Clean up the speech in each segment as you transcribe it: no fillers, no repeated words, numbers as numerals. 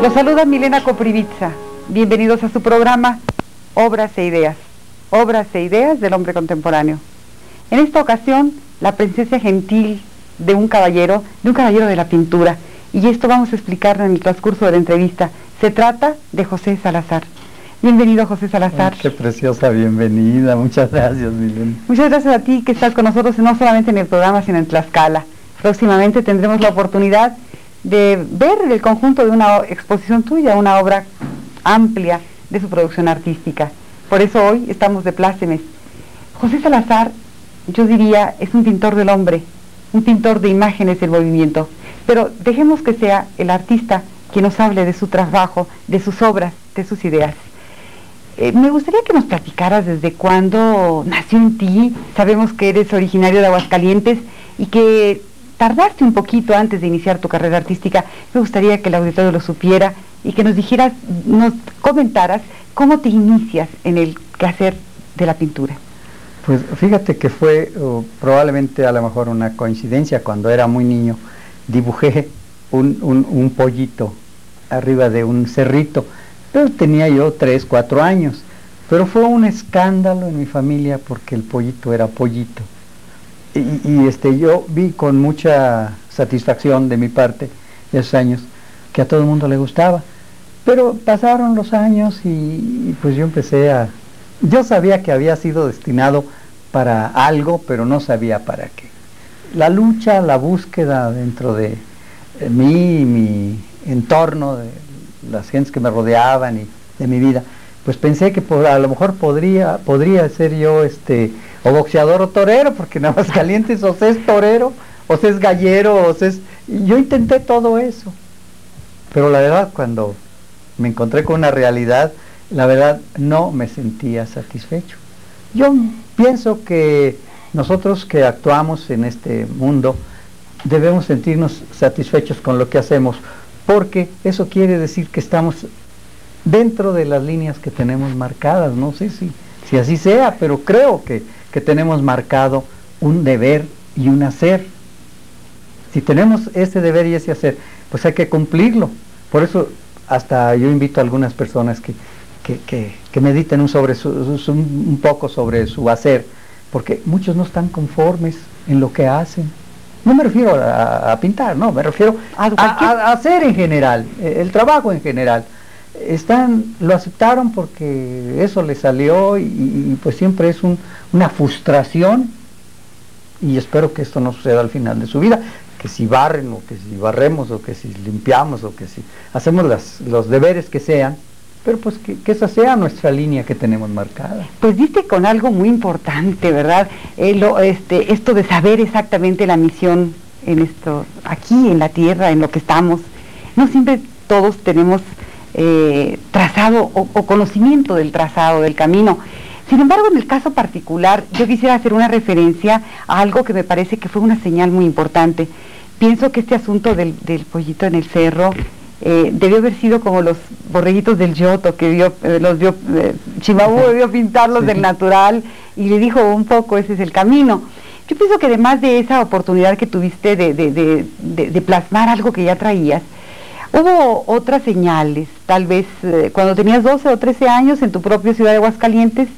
Los saluda Milena Koprivica. Bienvenidos a su programa Obras e Ideas del hombre contemporáneo. En esta ocasión, la presencia gentil de un caballero de la pintura, y esto vamos a explicarlo en el transcurso de la entrevista. Se trata de José Salazar. Bienvenido, José Salazar. Qué preciosa bienvenida, muchas gracias, Milena. Muchas gracias a ti que estás con nosotros, no solamente en el programa, sino en Tlaxcala. Próximamente tendremos la oportunidad de ver el conjunto de una exposición tuya, una obra amplia de su producción artística. Por eso hoy estamos de plácemes. José Salazar, yo diría, es un pintor del hombre, un pintor de imágenes del movimiento, pero dejemos que sea el artista quien nos hable de su trabajo, de sus obras, de sus ideas. Me gustaría que nos platicaras desde cuándo nació en ti. Sabemos que eres originario de Aguascalientes y que tardaste un poquito antes de iniciar tu carrera artística. Me gustaría que el auditorio lo supiera y que nos dijeras, nos comentaras cómo te inicias en el quehacer de la pintura. Pues fíjate que fue probablemente a lo mejor una coincidencia. Cuando era muy niño dibujé un pollito arriba de un cerrito, pero tenía yo 3, 4 años, pero fue un escándalo en mi familia porque el pollito era pollito. Y yo vi con mucha satisfacción de mi parte de esos años que a todo el mundo le gustaba, pero pasaron los años y pues yo sabía que había sido destinado para algo, pero no sabía para qué. La lucha, la búsqueda dentro de mí, mi entorno, de las gentes que me rodeaban y de mi vida, pues pensé que a lo mejor podría ser yo o boxeador o torero, porque en Aguascalientes o se es torero, o se es gallero, yo intenté todo eso, pero la verdad cuando me encontré con una realidad, la verdad no me sentía satisfecho. Yo pienso que nosotros que actuamos en este mundo debemos sentirnos satisfechos con lo que hacemos, porque eso quiere decir que estamos dentro de las líneas que tenemos marcadas. No sé si así sea, pero creo que tenemos marcado un deber y un hacer. Si tenemos ese deber y ese hacer, pues hay que cumplirlo. Por eso hasta yo invito a algunas personas que mediten un poco sobre su hacer, porque muchos no están conformes en lo que hacen. No me refiero a pintar, no, me refiero a hacer en general, el trabajo en general. Lo aceptaron porque eso les salió y pues siempre es una frustración, y espero que esto no suceda al final de su vida, que si barren o que si barremos o que si limpiamos o que si hacemos los deberes que sean, pero pues que esa sea nuestra línea que tenemos marcada. Pues diste con algo muy importante, ¿verdad? Esto de saber exactamente la misión aquí en la tierra, en lo que estamos. No siempre todos tenemos trazado o conocimiento del trazado, del camino. Sin embargo, en el caso particular, yo quisiera hacer una referencia a algo que me parece que fue una señal muy importante. Pienso que este asunto del pollito en el cerro debió haber sido como los borreguitos del Giotto, que Cimabue debió pintarlos del natural, y le dijo un poco, ese es el camino. Yo pienso que además de esa oportunidad que tuviste de plasmar algo que ya traías, hubo otras señales, tal vez cuando tenías 12 o 13 años en tu propia ciudad de Aguascalientes.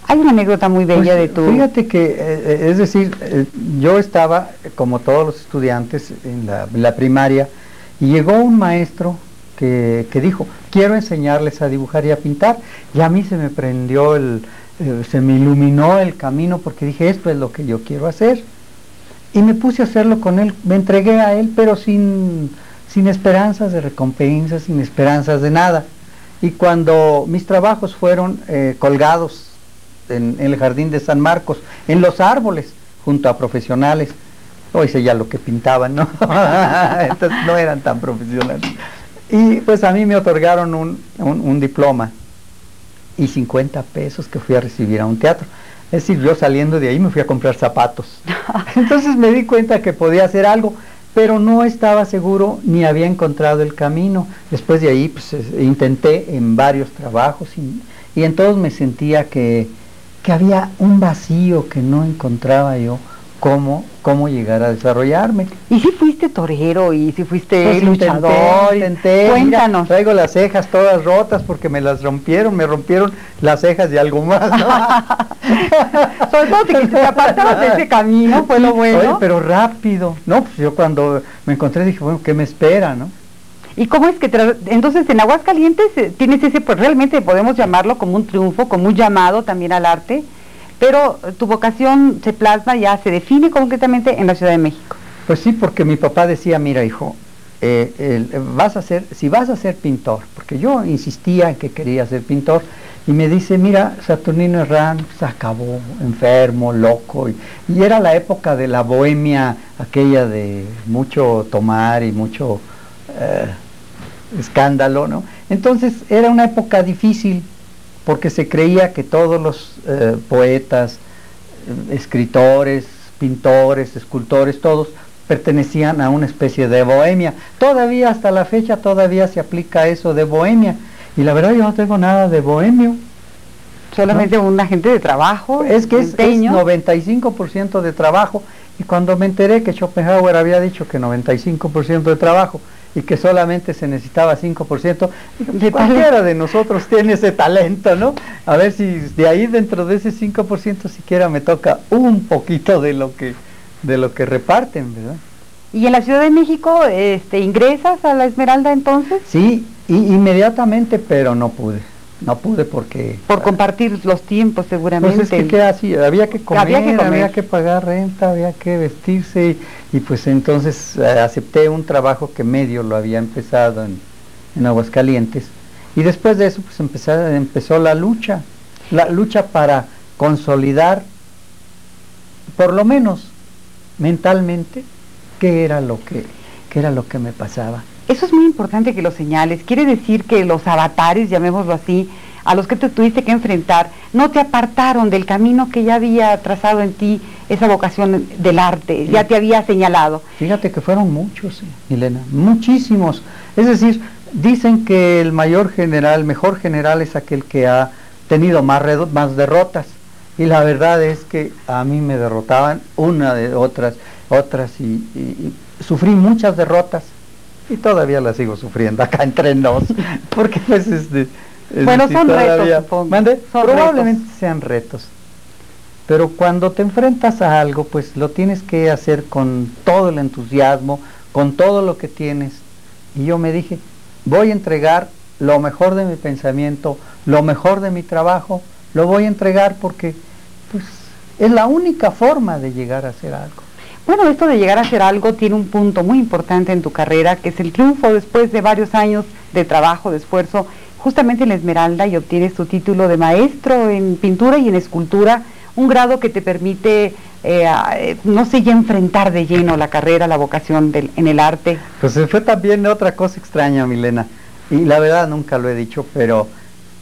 Hay una anécdota muy bella pues, de tu... Fíjate que, es decir, yo estaba, como todos los estudiantes, en la primaria, y llegó un maestro que dijo, quiero enseñarles a dibujar y a pintar, y a mí se me prendió se me iluminó el camino, porque dije, esto es lo que yo quiero hacer, y me puse a hacerlo con él, me entregué a él, pero sin esperanzas de recompensa, sin esperanzas de nada. Y cuando mis trabajos fueron colgados en el jardín de San Marcos, en los árboles, junto a profesionales, no hice ya lo que pintaban, ¿no? Entonces no eran tan profesionales. Y pues a mí me otorgaron un diploma y 50 pesos que fui a recibir a un teatro. Es decir, yo saliendo de ahí me fui a comprar zapatos. Entonces me di cuenta que podía hacer algo, pero no estaba seguro ni había encontrado el camino. Después de ahí pues, intenté en varios trabajos y en todos me sentía que había un vacío que no encontraba yo cómo llegar a desarrollarme. ¿Y si fuiste torero y si fuiste Pues luchador? Intenté, Cuéntanos. mira, traigo las cejas todas rotas porque me rompieron las cejas y algo más, ¿no? Sobre todo que te apartabas de ese camino, fue lo bueno. Oye, pero rápido, ¿no? Pues yo cuando me encontré dije, bueno, ¿qué me espera, no? ¿Y cómo es que entonces en Aguascalientes tienes ese, pues realmente podemos llamarlo como un triunfo, como un llamado también al arte, pero tu vocación se plasma, ya se define concretamente en la Ciudad de México? Pues sí, porque mi papá decía, mira hijo, si vas a ser pintor, porque yo insistía en que quería ser pintor, y me dice, mira, Saturnino Herrán se acabó, enfermo, loco, y era la época de la bohemia, aquella de mucho tomar y mucho escándalo, ¿no? Entonces era una época difícil, porque se creía que todos los poetas, escritores, pintores, escultores, todos pertenecían a una especie de bohemia. Todavía hasta la fecha todavía se aplica eso de bohemia, y la verdad yo no tengo nada de bohemio. Solamente un agente de trabajo. Es que es 95% de trabajo, y cuando me enteré que Schopenhauer había dicho que 95% de trabajo y que solamente se necesitaba 5%, dije, cualquiera de nosotros tiene ese talento, ¿no? A ver si de ahí dentro de ese 5% siquiera me toca un poquito de lo que reparten, ¿verdad? ¿Y en la Ciudad de México ingresas a la Esmeralda entonces? Sí, inmediatamente, pero no pude porque... Por compartir los tiempos seguramente. Pues es que ¿qué hacía? Había que comer, había que pagar renta, había que vestirse, y pues entonces acepté un trabajo que medio lo había empezado en Aguascalientes, y después de eso pues empezó la lucha para consolidar, por lo menos mentalmente, qué era lo que me pasaba. Eso es muy importante que lo señales. Quiere decir que los avatares, llamémoslo así, a los que te tuviste que enfrentar, no te apartaron del camino que ya había trazado en ti esa vocación del arte, sí. Ya te había señalado. Fíjate que fueron muchos, Milena, muchísimos. Es decir, dicen que el mejor general es aquel que ha tenido más derrotas. Y la verdad es que a mí me derrotaban otras, y sufrí muchas derrotas. Y todavía la sigo sufriendo acá entre nos, porque pues bueno, son retos, supongo. Probablemente sean retos, pero cuando te enfrentas a algo, pues lo tienes que hacer con todo el entusiasmo, con todo lo que tienes. Y yo me dije, voy a entregar lo mejor de mi pensamiento, lo mejor de mi trabajo, lo voy a entregar porque pues es la única forma de llegar a hacer algo. Bueno, esto de llegar a hacer algo tiene un punto muy importante en tu carrera, que es el triunfo después de varios años de trabajo, de esfuerzo, justamente en la Esmeralda, y obtienes tu título de maestro en pintura y en escultura, un grado que te permite, no sé, ya enfrentar de lleno la carrera, la vocación en el arte. Pues fue también otra cosa extraña, Milena, y la verdad nunca lo he dicho, pero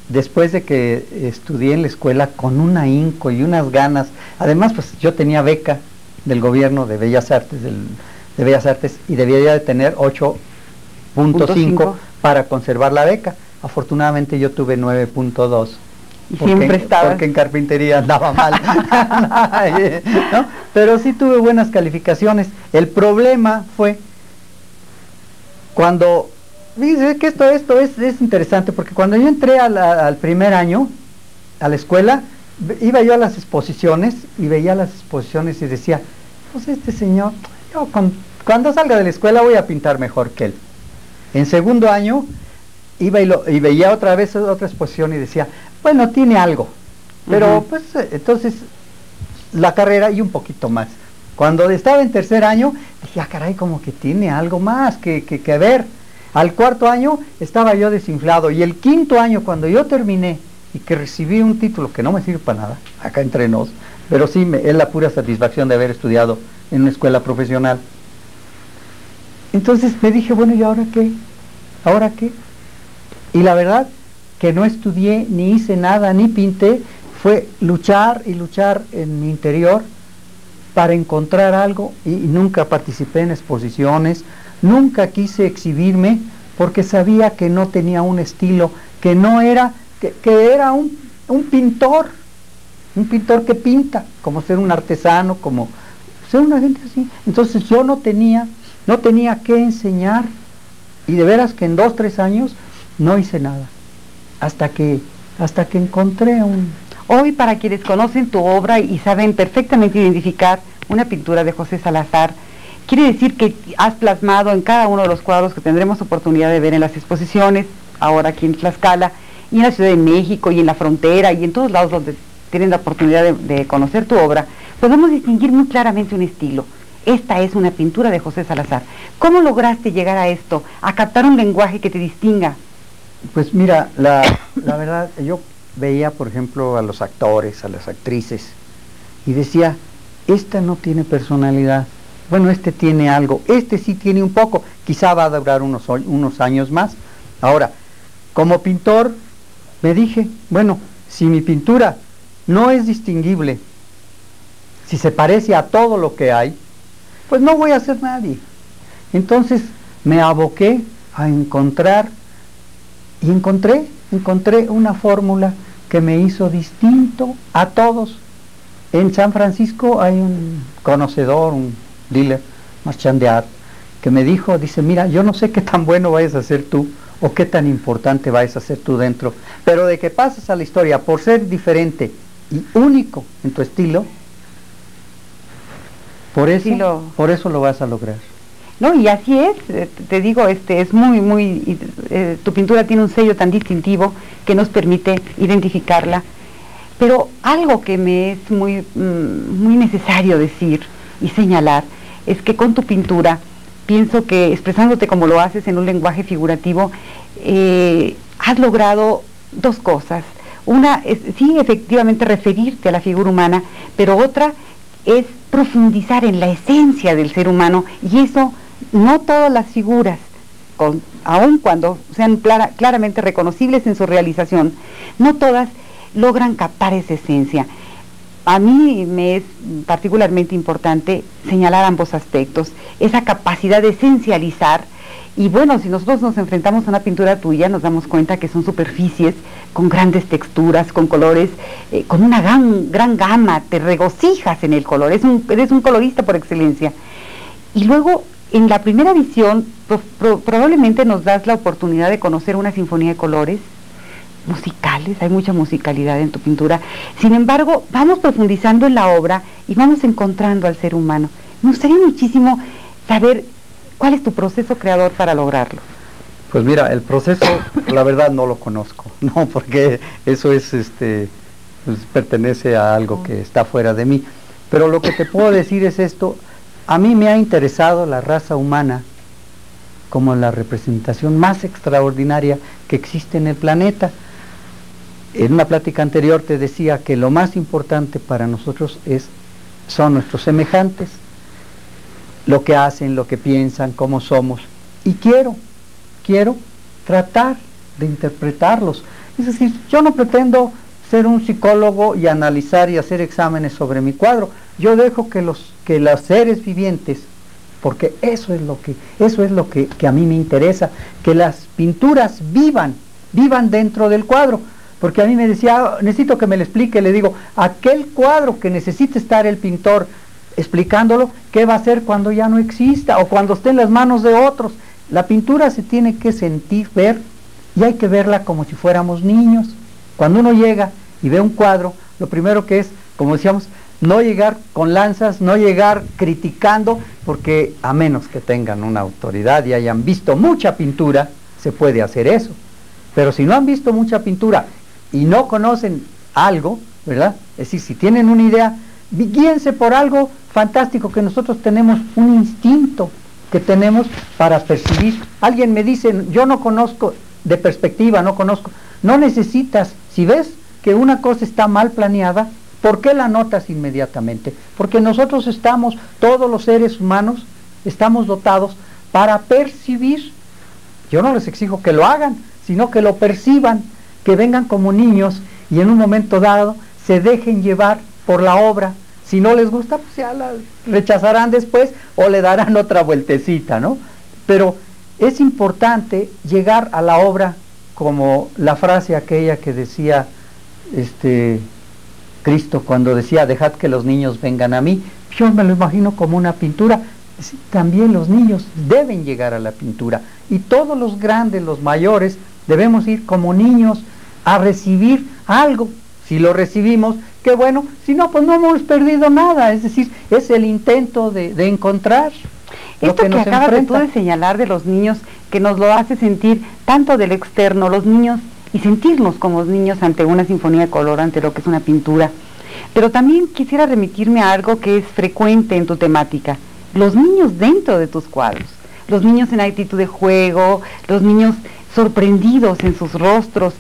después de que estudié en la escuela con un ahínco y unas ganas, además pues yo tenía beca del gobierno de Bellas Artes, y debía de tener 8.5 para conservar la beca. Afortunadamente yo tuve 9.2. Porque en carpintería andaba mal. ¿No? Pero sí tuve buenas calificaciones. El problema fue cuando, dice que esto es interesante, porque cuando yo entré al primer año a la escuela, iba yo a las exposiciones y veía las exposiciones y decía, pues este señor, yo cuando salga de la escuela voy a pintar mejor que él. En segundo año iba y veía otra vez otra exposición y decía, bueno, tiene algo, pero pues entonces la carrera y un poquito más. Cuando estaba en tercer año dije, caray, como que tiene algo más que ver. Al cuarto año estaba yo desinflado, y el quinto año, cuando yo terminé y que recibí un título que no me sirve para nada, acá entre nos, pero sí es la pura satisfacción de haber estudiado en una escuela profesional. Entonces me dije, bueno, ¿y ahora qué? ¿Ahora qué? Y la verdad que no estudié, ni hice nada, ni pinté, fue luchar y luchar en mi interior para encontrar algo, y nunca participé en exposiciones, nunca quise exhibirme, porque sabía que no tenía un estilo, que no era, que era un un pintor que pinta, como ser un artesano, como ser una gente así. Entonces yo no tenía que enseñar, y de veras que en 2, 3 años no hice nada, hasta que encontré un... Hoy, para quienes conocen tu obra y saben perfectamente identificar una pintura de José Salazar, quiere decir que has plasmado en cada uno de los cuadros que tendremos oportunidad de ver en las exposiciones, ahora aquí en Tlaxcala, y en la Ciudad de México, y en la frontera, y en todos lados donde tienen la oportunidad de conocer tu obra, podemos distinguir muy claramente un estilo. Esta es una pintura de José Salazar. ¿Cómo lograste llegar a esto, a captar un lenguaje que te distinga? Pues mira, la verdad, yo veía, por ejemplo, a los actores, a las actrices, y decía, esta no tiene personalidad, bueno, este tiene algo, este sí tiene un poco, quizá va a durar unos años más. Ahora, como pintor, me dije, bueno, si mi pintura no es distinguible, si se parece a todo lo que hay, pues no voy a ser nadie. Entonces me aboqué a encontrar, y encontré una fórmula que me hizo distinto a todos. En San Francisco hay un conocedor, un dealer, marchand de arte, que me dijo, dice, mira, yo no sé qué tan bueno vayas a ser tú, o qué tan importante vayas a ser tú dentro, pero de que pasas a la historia por ser diferente y único en tu estilo, por eso lo vas a lograr. No, y así es, te digo, es muy, tu pintura tiene un sello tan distintivo que nos permite identificarla, pero algo que me es muy necesario decir y señalar es que con tu pintura, pienso que expresándote como lo haces en un lenguaje figurativo, has logrado dos cosas. Una es, sí, efectivamente referirte a la figura humana, pero otra es profundizar en la esencia del ser humano, y eso no todas las figuras, aun cuando sean claramente reconocibles en su realización, no todas logran captar esa esencia. A mí me es particularmente importante señalar ambos aspectos, esa capacidad de esencializar. Y bueno, si nosotros nos enfrentamos a una pintura tuya, nos damos cuenta que son superficies con grandes texturas, con colores, con una gran gama, te regocijas en el color, eres un colorista por excelencia. Y luego, en la primera visión, probablemente nos das la oportunidad de conocer una sinfonía de colores musicales, hay mucha musicalidad en tu pintura. Sin embargo, vamos profundizando en la obra y vamos encontrando al ser humano. Me gustaría muchísimo saber cuál es tu proceso creador para lograrlo. Pues mira, el proceso, la verdad no lo conozco, no, porque eso es, pues pertenece a algo que está fuera de mí. Pero lo que te puedo decir es esto: a mí me ha interesado la raza humana como la representación más extraordinaria que existe en el planeta. En una plática anterior te decía que lo más importante para nosotros son nuestros semejantes, lo que hacen, lo que piensan, cómo somos, y quiero tratar de interpretarlos. Es decir, yo no pretendo ser un psicólogo y analizar y hacer exámenes sobre mi cuadro. Yo dejo que los seres vivientes, porque eso es lo que a mí me interesa, que las pinturas vivan dentro del cuadro. Porque a mí me decía, necesito que me lo explique, le digo, aquel cuadro que necesita estar el pintor explicándolo, ¿qué va a hacer cuando ya no exista o cuando esté en las manos de otros? La pintura se tiene que sentir, ver, y hay que verla como si fuéramos niños. Cuando uno llega y ve un cuadro, lo primero que es, como decíamos, no llegar con lanzas, no llegar criticando, porque a menos que tengan una autoridad y hayan visto mucha pintura, se puede hacer eso. Pero si no han visto mucha pintura y no conocen algo, ¿verdad? Es decir, si tienen una idea, guíense por algo fantástico, que nosotros tenemos un instinto que tenemos para percibir. Alguien me dice, yo no conozco de perspectiva, no necesitas, si ves que una cosa está mal planeada, ¿por qué la notas inmediatamente? Porque nosotros todos los seres humanos, estamos dotados para percibir. Yo no les exijo que lo hagan, sino que lo perciban, que vengan como niños y en un momento dado se dejen llevar por la obra. Si no les gusta, pues ya la rechazarán después o le darán otra vueltecita, ¿no? Pero es importante llegar a la obra como la frase aquella que decía Cristo cuando decía, dejad que los niños vengan a mí, yo me lo imagino como una pintura. También los niños deben llegar a la pintura, y todos los grandes, los mayores, debemos ir como niños a recibir algo. Si lo recibimos, qué bueno; si no, pues no hemos perdido nada. Es decir, es el intento de encontrar esto que acabas de señalar de los niños, que nos lo hace sentir tanto del externo, los niños, y sentirnos como niños ante una sinfonía de color, ante lo que es una pintura. Pero también quisiera remitirme a algo que es frecuente en tu temática: los niños dentro de tus cuadros, los niños en actitud de juego, los niños sorprendidos en sus rostros,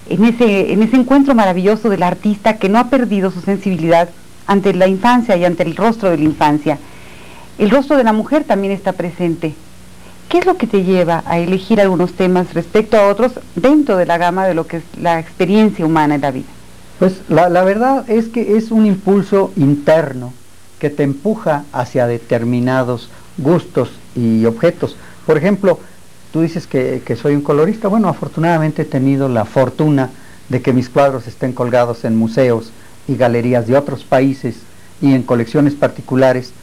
en ese encuentro maravilloso del artista que no ha perdido su sensibilidad ante la infancia y ante el rostro de la infancia. El rostro de la mujer también está presente. ¿Qué es lo que te lleva a elegir algunos temas respecto a otros dentro de la gama de lo que es la experiencia humana en la vida? Pues la verdad es que es un impulso interno que te empuja hacia determinados gustos y objetos. Por ejemplo, tú dices que soy un colorista. Bueno, afortunadamente he tenido la fortuna de que mis cuadros estén colgados en museos y galerías de otros países y en colecciones particulares,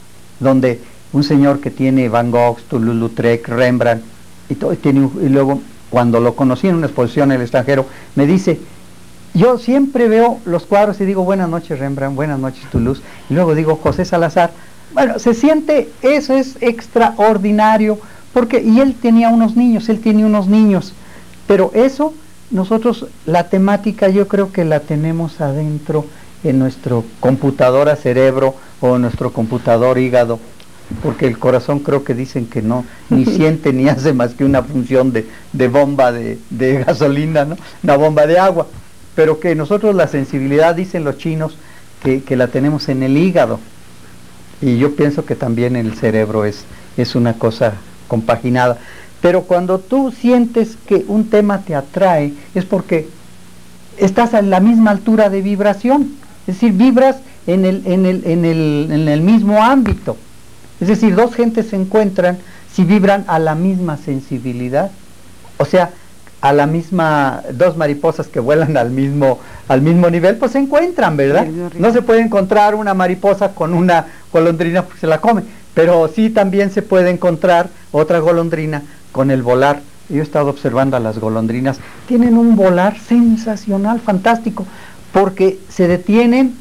donde un señor que tiene Van Gogh, Toulouse-Lautrec, Rembrandt, y luego cuando lo conocí en una exposición en el extranjero, me dice, yo siempre veo los cuadros y digo, buenas noches Rembrandt, buenas noches Toulouse, y luego digo, José Salazar. Bueno, se siente, eso es extraordinario, porque, y él tiene unos niños, pero eso, nosotros, la temática yo creo que la tenemos adentro en nuestro computadora cerebro o en nuestro computador hígado, porque el corazón creo que dicen que no, ni siente ni hace más que una función de bomba de gasolina, ¿no? Una bomba de agua, pero que nosotros la sensibilidad, dicen los chinos, que la tenemos en el hígado, y yo pienso que también el cerebro es una cosa compaginada. Pero cuando tú sientes que un tema te atrae, es porque estás a la misma altura de vibración, es decir, vibras en el mismo ámbito. Es decir, dos gentes se encuentran si vibran a la misma sensibilidad, o sea, a la misma, dos mariposas que vuelan al mismo nivel, pues se encuentran, ¿verdad? No se puede encontrar una mariposa con una golondrina porque se la come, pero sí también se puede encontrar otra golondrina con el volar. Yo he estado observando a las golondrinas, tienen un volar sensacional, fantástico, porque se detienen,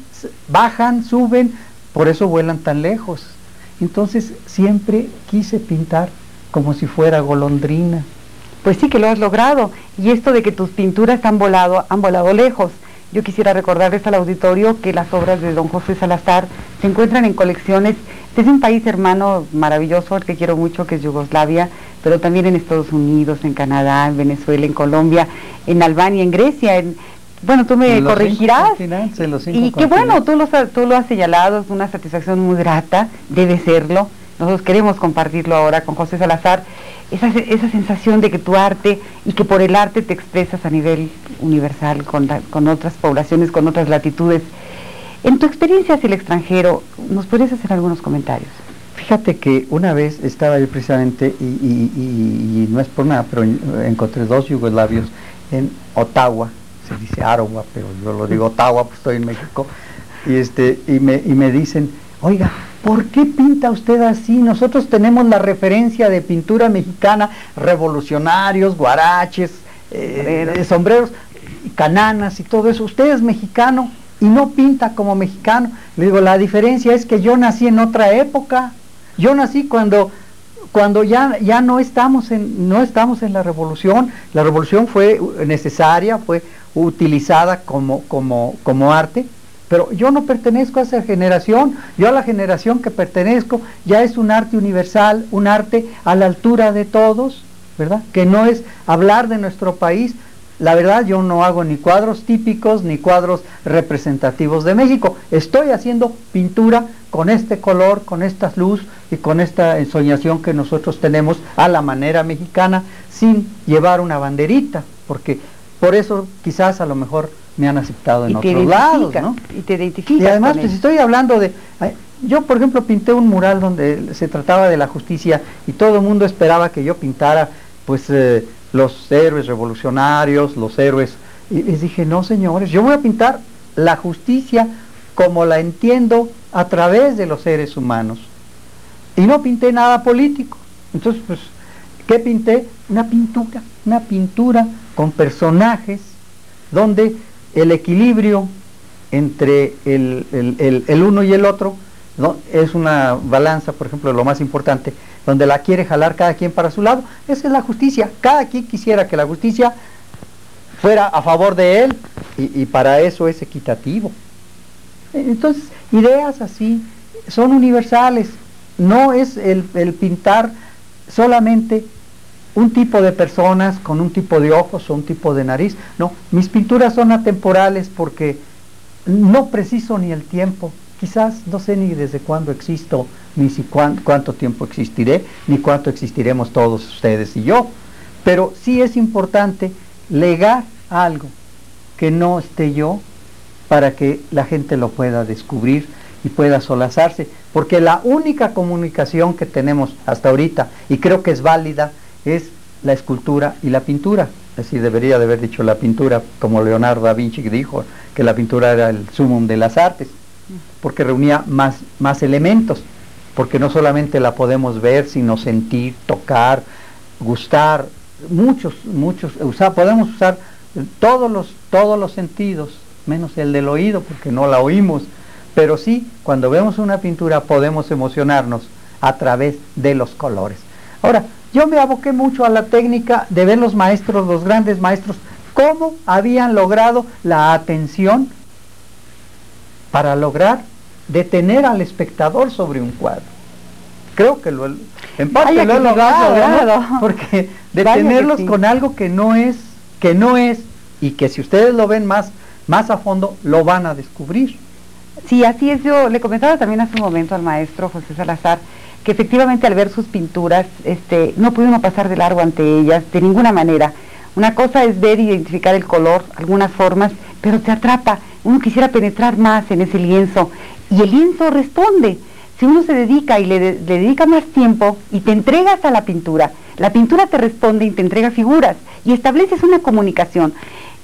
bajan, suben, por eso vuelan tan lejos. Entonces siempre quise pintar como si fuera golondrina. Pues sí que lo has logrado, y esto de que tus pinturas han volado lejos. Yo quisiera recordarles al auditorio que las obras de don José Salazar se encuentran en colecciones desde un país hermano maravilloso, al que quiero mucho, que es Yugoslavia, pero también en Estados Unidos, en Canadá, en Venezuela, en Colombia, en Albania, en Grecia, bueno, tú me corregirás, y que bueno, tú lo has señalado, es una satisfacción muy grata, debe serlo. Nosotros queremos compartirlo ahora con José Salazar, esa sensación de que tu arte, y que por el arte te expresas a nivel universal, con otras poblaciones, con otras latitudes. En tu experiencia hacia el extranjero, ¿nos podrías hacer algunos comentarios? Fíjate que una vez estaba yo precisamente, y no es por nada, pero encontré dos yugoslavios en Ottawa, se dice Arowa, pero yo lo digo Ottawa, pues estoy en México, y me dicen, oiga, ¿por qué pinta usted así? Nosotros tenemos la referencia de pintura mexicana, revolucionarios, guaraches, sombreros, cananas y todo eso. Usted es mexicano y no pinta como mexicano. Le digo, la diferencia es que yo nací en otra época. Yo nací cuando ya no estamos en la revolución. La revolución fue necesaria, fue utilizada como arte. Pero yo no pertenezco a esa generación. Yo a la generación que pertenezco ya es un arte universal, un arte a la altura de todos, ¿verdad? Que no es hablar de nuestro país. La verdad, yo no hago ni cuadros típicos ni cuadros representativos de México. Estoy haciendo pintura con este color, con esta luz y con esta ensoñación que nosotros tenemos a la manera mexicana, sin llevar una banderita, porque por eso quizás a lo mejor me han aceptado en otros lados, ¿no? Y te identificas. Y además, pues estoy hablando de... Yo, por ejemplo, pinté un mural donde se trataba de la justicia y todo el mundo esperaba que yo pintara, pues, los héroes revolucionarios, los héroes Y les dije, no señores, yo voy a pintar la justicia como la entiendo a través de los seres humanos. Y no pinté nada político. Entonces, pues, ¿qué pinté? Una pintura con personajes donde el equilibrio entre el uno y el otro, ¿no? Es una balanza, por ejemplo, lo más importante, donde la quiere jalar cada quien para su lado. Esa es la justicia. Cada quien quisiera que la justicia fuera a favor de él, y para eso es equitativo. Entonces, ideas así son universales. No es el pintar solamente un tipo de personas con un tipo de ojos o un tipo de nariz. No, mis pinturas son atemporales porque no preciso ni el tiempo. Quizás no sé ni desde cuándo existo, ni si cuánto tiempo existiré, ni cuánto existiremos todos ustedes y yo. Pero sí es importante legar algo que no esté yo, para que la gente lo pueda descubrir y pueda solazarse, porque la única comunicación que tenemos hasta ahorita, y creo que es válida, es la escultura y la pintura. Así debería de haber dicho la pintura, como Leonardo da Vinci dijo que la pintura era el sumum de las artes, porque reunía más elementos, porque no solamente la podemos ver, sino sentir, tocar, gustar, podemos usar todos los sentidos, menos el del oído, porque no la oímos, pero sí, cuando vemos una pintura podemos emocionarnos a través de los colores. Ahora, yo me aboqué mucho a la técnica de ver los maestros, los grandes maestros, cómo habían logrado la atención para lograr detener al espectador sobre un cuadro. Creo que en parte lo he logrado, ¿no? Porque detenerlos con algo que no es, y que si ustedes lo ven más a fondo, lo van a descubrir. Sí, así es. Yo le comentaba también hace un momento al maestro José Salazar que efectivamente al ver sus pinturas no pudimos pasar de largo ante ellas de ninguna manera. Una cosa es ver e identificar el color, algunas formas, pero te atrapa. Uno quisiera penetrar más en ese lienzo y el lienzo responde. Si uno se dedica y le dedica más tiempo y te entregas a la pintura te responde y te entrega figuras y estableces una comunicación.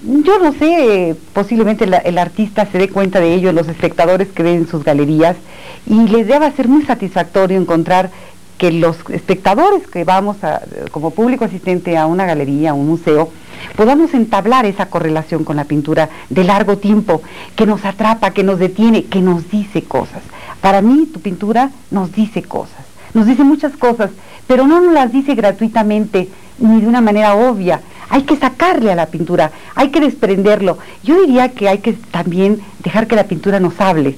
Yo no sé, posiblemente el artista se dé cuenta de ello, los espectadores que ven sus galerías, y les debe ser muy satisfactorio encontrar que los espectadores que vamos como público asistente a una galería, a un museo, podamos entablar esa correlación con la pintura de largo tiempo, que nos atrapa, que nos detiene, que nos dice cosas. Para mí tu pintura nos dice cosas, nos dice muchas cosas, pero no nos las dice gratuitamente ni de una manera obvia. Hay que sacarle a la pintura, hay que desprenderlo. Yo diría que hay que también dejar que la pintura nos hable.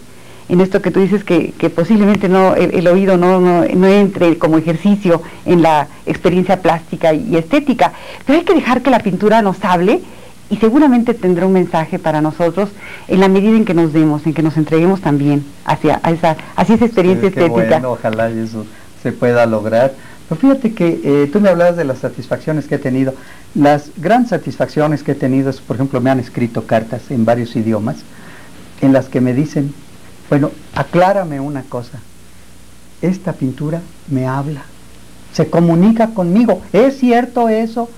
En esto que tú dices que posiblemente no el oído no entre como ejercicio en la experiencia plástica y estética, pero hay que dejar que la pintura nos hable y seguramente tendrá un mensaje para nosotros en la medida en que nos demos, en que nos entreguemos también hacia esa experiencia estética. Bueno, ojalá eso se pueda lograr. Pero fíjate que tú me hablabas de las satisfacciones que he tenido. Las grandes satisfacciones que he tenido es, por ejemplo, me han escrito cartas en varios idiomas en las que me dicen, bueno, aclárame una cosa, esta pintura me habla, se comunica conmigo, ¿es cierto eso?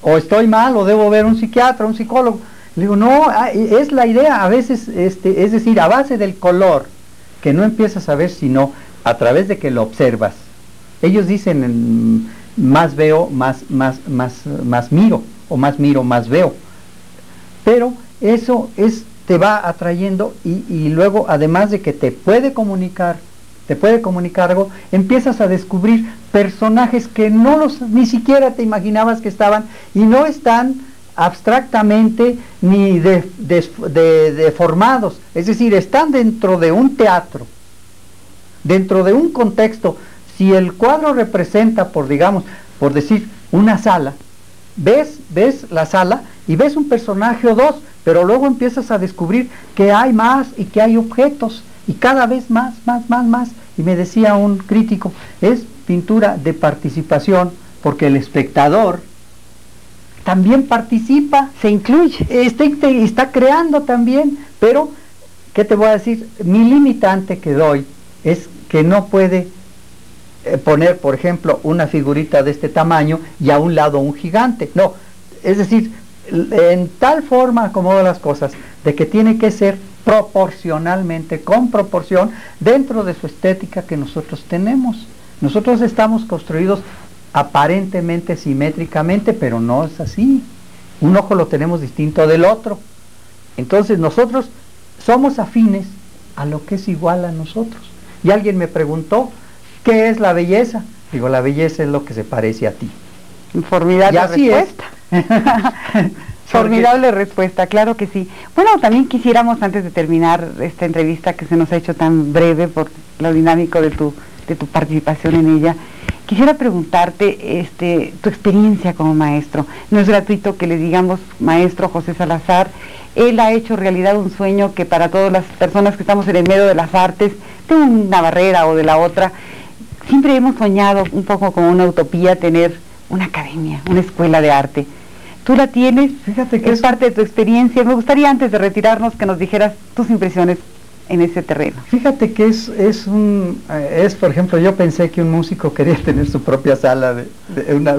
¿O estoy mal? ¿O debo ver un psiquiatra, un psicólogo? Le digo, no, es la idea, a veces, es decir, a base del color, que no empiezas a ver sino a través de que lo observas. Ellos dicen, más veo, más miro, o más miro, más veo. Pero eso te va atrayendo y luego, además de que te puede comunicar algo, empiezas a descubrir personajes que ni siquiera te imaginabas que estaban, y no están abstractamente ni deformados, es decir, están dentro de un teatro, dentro de un contexto. Si el cuadro representa, por decir, una sala, ves la sala y ves un personaje o dos, pero luego empiezas a descubrir que hay más y que hay objetos, y cada vez más. Y me decía un crítico, es pintura de participación, porque el espectador también participa, se incluye, está creando también. Pero, ¿qué te voy a decir? Mi limitante que doy es que no puede poner, por ejemplo, una figurita de este tamaño y a un lado un gigante. No, es decir, en tal forma acomodo las cosas, de que tiene que ser proporcionalmente, con proporción, dentro de su estética que nosotros tenemos. Nosotros estamos construidos aparentemente simétricamente, pero no es así. Un ojo lo tenemos distinto del otro. Entonces nosotros somos afines a lo que es igual a nosotros. Y alguien me preguntó, ¿qué es la belleza? Digo, la belleza es lo que se parece a ti. Formidable respuesta. Formidable respuesta, claro que sí. Bueno, también quisiéramos, antes de terminar esta entrevista que se nos ha hecho tan breve por lo dinámico de tu participación en ella, quisiera preguntarte tu experiencia como maestro. No es gratuito que le digamos maestro José Salazar. Él ha hecho realidad un sueño que para todas las personas que estamos en el medio de las artes, de una barrera o de la otra, siempre hemos soñado un poco como una utopía tener una academia, una escuela de arte. Tú la tienes, fíjate que es parte de tu experiencia. Me gustaría, antes de retirarnos, que nos dijeras tus impresiones en ese terreno. Fíjate que por ejemplo, yo pensé que un músico quería tener su propia sala,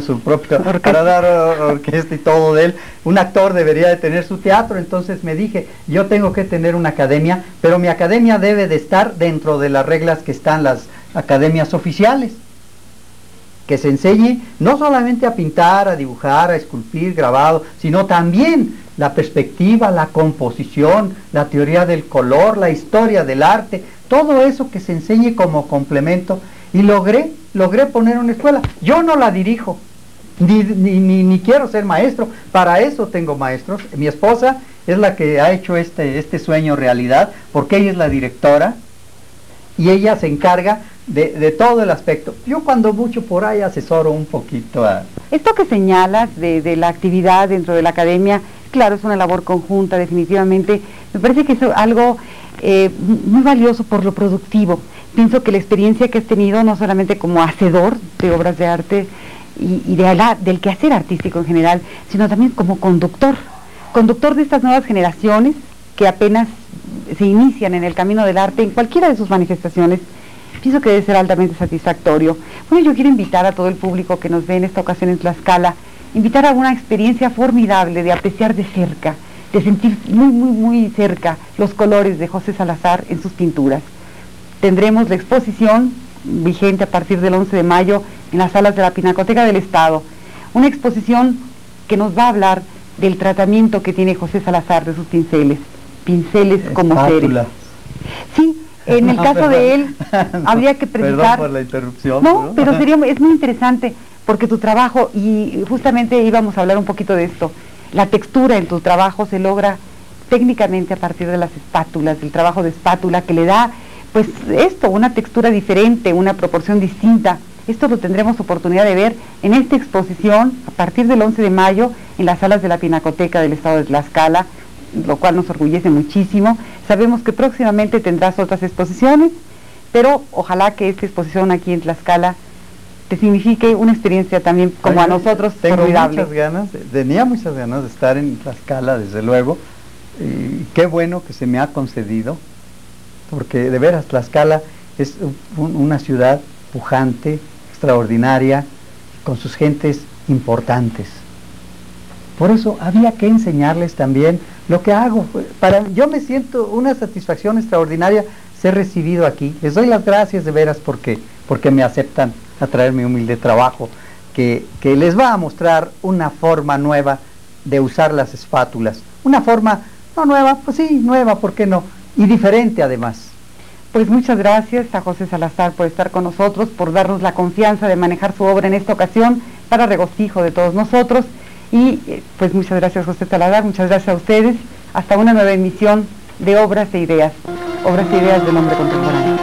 su propia orquesta, para dar orquesta y todo de él. Un actor debería de tener su teatro. Entonces me dije, yo tengo que tener una academia, pero mi academia debe de estar dentro de las reglas que están las academias oficiales. Que se enseñe no solamente a pintar, a dibujar, a esculpir, grabado, sino también la perspectiva, la composición, la teoría del color, la historia del arte, todo eso que se enseñe como complemento. Y logré poner una escuela. Yo no la dirijo, ni quiero ser maestro, para eso tengo maestros. Mi esposa es la que ha hecho este sueño realidad, porque ella es la directora y ella se encarga de todo el aspecto. Yo cuando mucho por ahí asesoro un poquito a... Esto que señalas de la actividad dentro de la academia, claro, es una labor conjunta, definitivamente. Me parece que es algo muy valioso por lo productivo. Pienso que la experiencia que has tenido, no solamente como hacedor de obras de arte y del quehacer artístico en general, sino también como conductor de estas nuevas generaciones que apenas se inician en el camino del arte en cualquiera de sus manifestaciones. Pienso que debe ser altamente satisfactorio. Bueno, yo quiero invitar a todo el público que nos ve en esta ocasión en Tlaxcala, invitar a una experiencia formidable de apreciar de cerca, de sentir muy cerca los colores de José Salazar en sus pinturas. Tendremos la exposición vigente a partir del 11 de mayo en las salas de la Pinacoteca del Estado. Una exposición que nos va a hablar del tratamiento que tiene José Salazar de sus pinceles como seres. Sí. En el caso de él, habría que precisar... Perdón por la interrupción. No, pero es muy interesante, porque tu trabajo, y justamente íbamos a hablar un poquito de esto, la textura en tu trabajo se logra técnicamente a partir de las espátulas, del trabajo de espátula, que le da, pues una textura diferente, una proporción distinta. Esto lo tendremos oportunidad de ver en esta exposición, a partir del 11 de mayo, en las salas de la Pinacoteca del Estado de Tlaxcala, lo cual nos orgullece muchísimo. Sabemos que próximamente tendrás otras exposiciones, pero ojalá que esta exposición aquí en Tlaxcala te signifique una experiencia también como a nosotros formidable. Tenía muchas ganas de estar en Tlaxcala, desde luego, y qué bueno que se me ha concedido, porque de veras Tlaxcala es una ciudad pujante, extraordinaria, con sus gentes importantes. Por eso había que enseñarles también lo que hago. Yo me siento una satisfacción extraordinaria ser recibido aquí. Les doy las gracias de veras porque me aceptan a traer mi humilde trabajo, que les va a mostrar una forma nueva de usar las espátulas. Una forma, no nueva, pues sí, nueva, ¿por qué no? Y diferente además. Pues muchas gracias a José Salazar por estar con nosotros, por darnos la confianza de manejar su obra en esta ocasión para regocijo de todos nosotros. Y pues muchas gracias, José Salazar, muchas gracias a ustedes. Hasta una nueva emisión de Obras e Ideas del hombre contemporáneo.